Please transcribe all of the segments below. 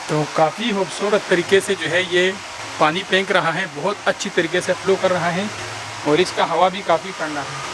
तो काफ़ी खूबसूरत तरीके से जो है ये पानी फेंक रहा है, बहुत अच्छी तरीके से फ्लो कर रहा है और इसका हवा भी काफ़ी ठंडा है।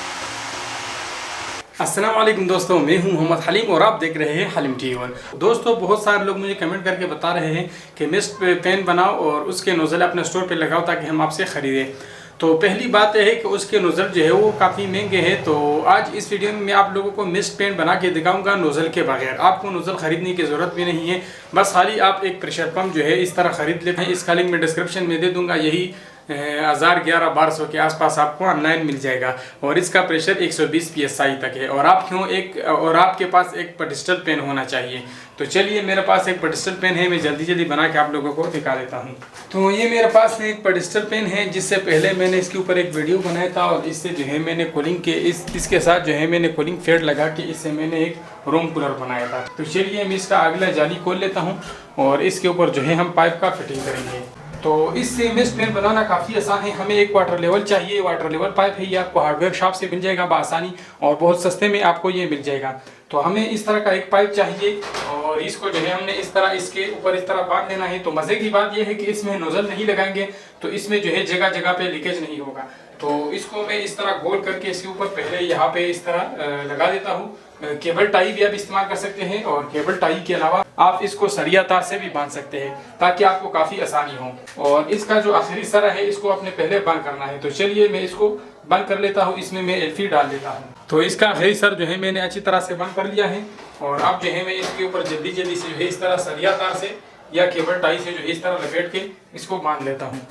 अस्सलाम वालेकुम दोस्तों, मैं हूं मोहम्मद हलीम और आप देख रहे हैं हलीम टी1। दोस्तों, बहुत सारे लोग मुझे कमेंट करके बता रहे हैं कि मिस्ट पेन बनाओ और उसके नोज़ल अपने स्टोर पे लगाओ ताकि हम आपसे ख़रीदें। तो पहली बात यह है कि उसके नोज़ल जो है वो काफ़ी महंगे हैं। तो आज इस वीडियो में मैं आप लोगों को मिस्ट पेन बना के दिखाऊंगा नोज़ल के बगैर। आपको नोज़ल ख़रीदने की ज़रूरत भी नहीं है, बस खाली आप एक प्रेशर पम्प जो है इस तरह ख़रीद लेते हैं। इसका लिंक मैं डिस्क्रिप्शन में दे दूँगा। यही 1011-1200 के आसपास आपको ऑनलाइन मिल जाएगा और इसका प्रेशर 120 PSI तक है। और आपके पास एक पेडिस्टल पेन होना चाहिए। तो चलिए, मेरे पास एक पेडिस्टल पेन है, मैं जल्दी जल्दी बना के आप लोगों को दिखा देता हूँ। तो ये मेरे पास एक पेडिस्टल पेन है जिससे पहले मैंने इसके ऊपर एक वीडियो बनाया था और इससे जो है मैंने कूलिंग के इसके साथ जो है मैंने कूलिंग फेड लगा के इससे मैंने एक रूम कूलर बनाया था। तो चलिए, मैं इसका अगला जाली खोल लेता हूँ और इसके ऊपर जो है हम पाइप का फिटिंग करेंगे। तो इससे मिस्ट पेन बनाना काफ़ी आसान है। हमें एक वाटर लेवल चाहिए, वाटर लेवल पाइप है, ये आपको हार्डवेयर शॉप से मिल जाएगा बआसानी और बहुत सस्ते में आपको ये मिल जाएगा। तो हमें इस तरह का एक पाइप चाहिए और इसको जो है हमने इस तरह इसके ऊपर इस तरह बांध लेना है। तो मज़े की बात यह है कि इसमें नोज़ल नहीं लगाएंगे तो इसमें जो है जगह जगह पे लीकेज नहीं होगा। तो इसको मैं इस तरह गोल करके इसके ऊपर पहले यहाँ पे इस तरह लगा देता हूँ। केबल टाई भी आप इस्तेमाल कर सकते हैं और केबल टाई के अलावा आप इसको सरिया तार से भी बांध सकते हैं ताकि आपको काफ़ी आसानी हो। और इसका जो आखिरी सरा है इसको आपने पहले बंद करना है। तो चलिए, मैं इसको बंद कर लेता हूँ। इसमें मैं एल्फी डाल देता हूँ। तो इसका आखिरी सर जो है मैंने अच्छी तरह से बंद कर लिया है और अब जो है मैं इसके ऊपर जल्दी जल्दी से जो है इस तरह सरिया तार से या केबल टाई से जो है इस तरह लपेट के इसको बांध लेता हूँ।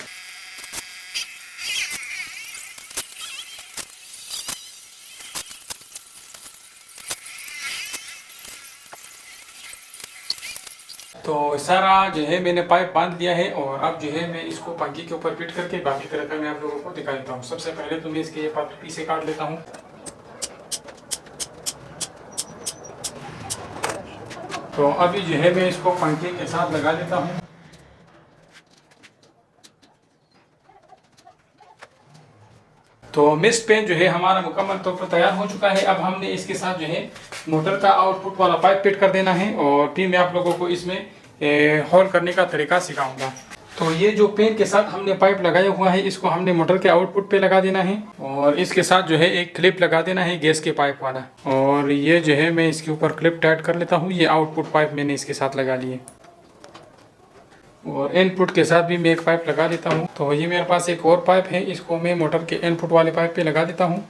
तो सारा जो है मैंने पाइप बांध लिया है और अब जो है मैं इसको पंखे के ऊपर फिट करके बाकी तरह का मैं आप लोगों को दिखा देता हूँ। सबसे पहले तो मैं इसके ये पीसे काट लेता हूँ। तो अभी जो है मैं इसको पंखे के साथ लगा लेता हूँ। तो मिस्ट पेन जो है हमारा मुकम्मल तौर पर तैयार हो चुका है। अब हमने इसके साथ जो है मोटर का आउटपुट वाला पाइप फिट कर देना है और फिर मैं आप लोगों को इसमें होल करने का तरीका सिखाऊंगा। तो ये जो पेन के साथ हमने पाइप लगाया हुआ है इसको हमने मोटर के आउटपुट पे लगा देना है और इसके साथ जो है एक क्लिप लगा देना है गैस के पाइप वाला। और ये जो है मैं इसके ऊपर क्लिप टाइट कर लेता हूँ। ये आउटपुट पाइप मैंने इसके साथ लगा लिए और इनपुट के साथ भी मैं एक पाइप लगा देता हूँ। तो ये मेरे पास एक और पाइप है, इसको मैं मोटर के इनपुट वाले पाइप पे लगा देता हूँ।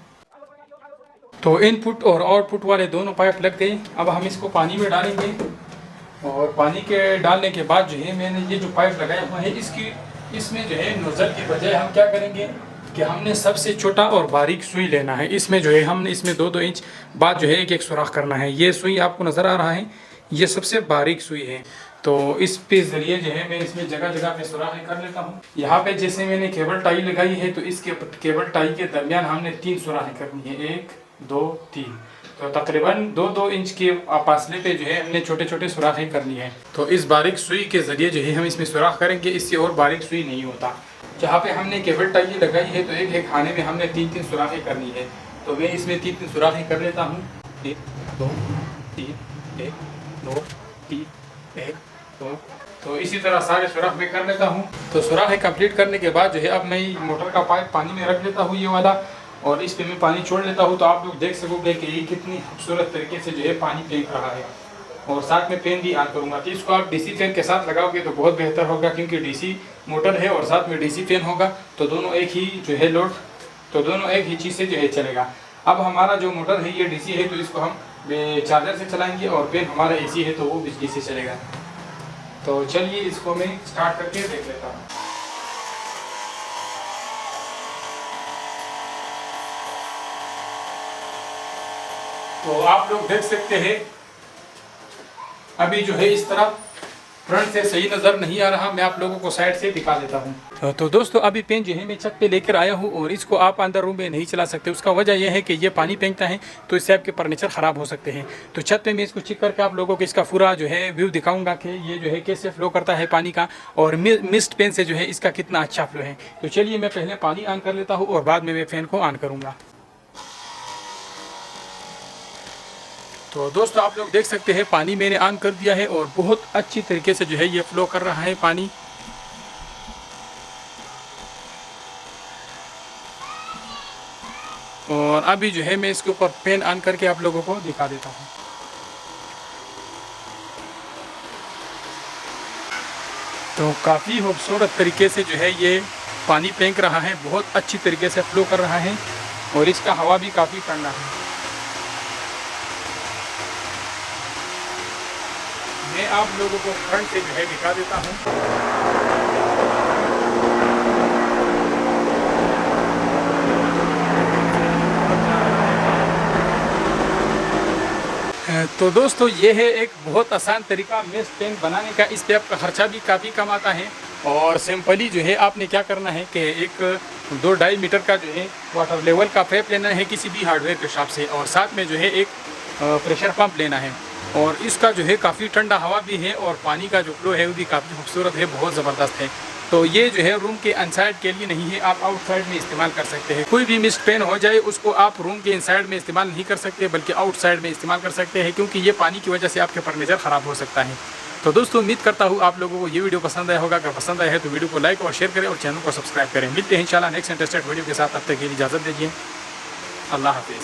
तो इनपुट और आउटपुट वाले दोनों पाइप लग गए। अब हम इसको पानी में डालेंगे और पानी के डालने के बाद जो है मैंने ये जो पाइप लगाया हुआ है इसमें जो है नोज़ल के बजाय हम क्या करेंगे कि हमने सबसे छोटा और बारीक सुई लेना है। इसमें जो है हमने इसमें 2-2 इंच बाद जो है एक सुराख करना है। ये सुई आपको नज़र आ रहा है, ये सबसे बारीक सुई है। तो इस पे ज़रिए जो है मैं इसमें जगह जगह पे सुराख कर लेता हूँ। यहाँ पे जैसे मैंने केबल टाई लगाई है तो इसके केबल टाई के दरमियान हमने 3 सुराखें करनी है, 1 2 3। तो तकरीबन 2-2 इंच के फासले पे जो है हमने छोटे छोटे सुराखें करनी है। तो इस बारीक सुई के ज़रिए जो है हम इसमें सुराख करेंगे, इससे और बारीक सुई नहीं होता। जहाँ पे हमने केबल टाई लगाई है तो एक एक खाने में हमने 3-3 सुराखें करनी है। तो मैं इसमें 3-3 सुराखें कर लेता हूँ। 1 2 3 1 2 3 1 2। तो इसी तरह सारे सुराख में कर लेता हूँ। तो सुराखें कंप्लीट करने के बाद जो है अब मैं मोटर का पाइप पानी में रख लेता हूँ ये वाला और इस पे मैं पानी छोड़ लेता हूँ। तो आप लोग देख सकोगे कि ये कितनी खूबसूरत तरीके से जो है पानी फेंक रहा है और साथ में फैन भी ऑन करूँगा। तो इसको आप डीसी फैन के साथ लगाओगे तो बहुत बेहतर होगा क्योंकि डीसी मोटर है और साथ में डीसी फैन होगा तो दोनों एक ही जो है लोड, तो दोनों एक ही चीज़ से जो है चलेगा। अब हमारा जो मोटर है ये डीसी है तो इसको हम चार्जर से चलाएँगे और फैन हमारा AC है तो वो बिजली से चलेगा। तो चलिए, इसको मैं स्टार्ट करके देख लेता हूँ। तो आप लोग देख सकते हैं अभी जो है इस तरह फ्रंट से सही नज़र नहीं आ रहा, मैं आप लोगों को साइड से दिखा देता हूँ। तो दोस्तों, अभी पेन जो है मैं छत पे लेकर आया हूँ और इसको आप अंदर रूम में नहीं चला सकते। उसका वजह यह है कि ये पानी फेंकता है तो इससे आपके फर्नीचर ख़राब हो सकते हैं। तो छत पे मैं इसको चेक करके आप लोगों को इसका पूरा जो है व्यू दिखाऊंगा कि ये जो है कैसे फ्लो करता है पानी का और मिस्ट पेन से जो है इसका कितना अच्छा फ्लो है। तो चलिए, मैं पहले पानी ऑन कर लेता हूँ और बाद में मैं फ़ैन को ऑन करूँगा। तो दोस्तों आप लोग देख सकते हैं पानी मैंने ऑन कर दिया है और बहुत अच्छी तरीके से जो है ये फ्लो कर रहा है पानी। और अभी जो है मैं इसके ऊपर पैन ऑन करके आप लोगों को दिखा देता हूँ। तो काफ़ी खूबसूरत तरीके से जो है ये पानी फेंक रहा है, बहुत अच्छी तरीके से फ्लो कर रहा है और इसका हवा भी काफ़ी ठंडा है। मैं आप लोगों को फ्रंट से जो है दिखा देता हूँ। तो दोस्तों ये है एक बहुत आसान तरीका मिस्ट पेन बनाने का। इस पे आपका खर्चा भी काफ़ी कम आता है और सिंपली जो है आपने क्या करना है कि एक 2-2.5 मीटर का जो है वाटर लेवल का पाइप लेना है किसी भी हार्डवेयर के शॉप से, और साथ में जो है एक प्रेशर पंप लेना है। और इसका जो है काफ़ी ठंडा हवा भी है और पानी का जो फ्लो है वो भी काफ़ी खूबसूरत है, बहुत ज़बरदस्त है। तो ये जो है रूम के इनसाइड के लिए नहीं है, आप आउटसाइड में इस्तेमाल कर सकते हैं। कोई भी मिस्ट पेन हो जाए उसको आप रूम के इनसाइड में इस्तेमाल नहीं कर सकते बल्कि आउटसाइड में इस्तेमाल कर सकते हैं, क्योंकि ये पानी की वजह से आपके फर्नीचर ख़राब हो सकता है। तो दोस्तों उम्मीद करता हूँ आप लोगों को ये वीडियो पसंद आया होगा। अगर पसंद आया है तो वीडियो को लाइक और शेयर करें और चैनल को सब्सक्राइब करें। मिलते हैं इंशाल्लाह नेक्स्ट इंटरेस्टेड वीडियो के साथ। अब तक के लिए इजाज़त दीजिए। अल्लाह हाफिज़।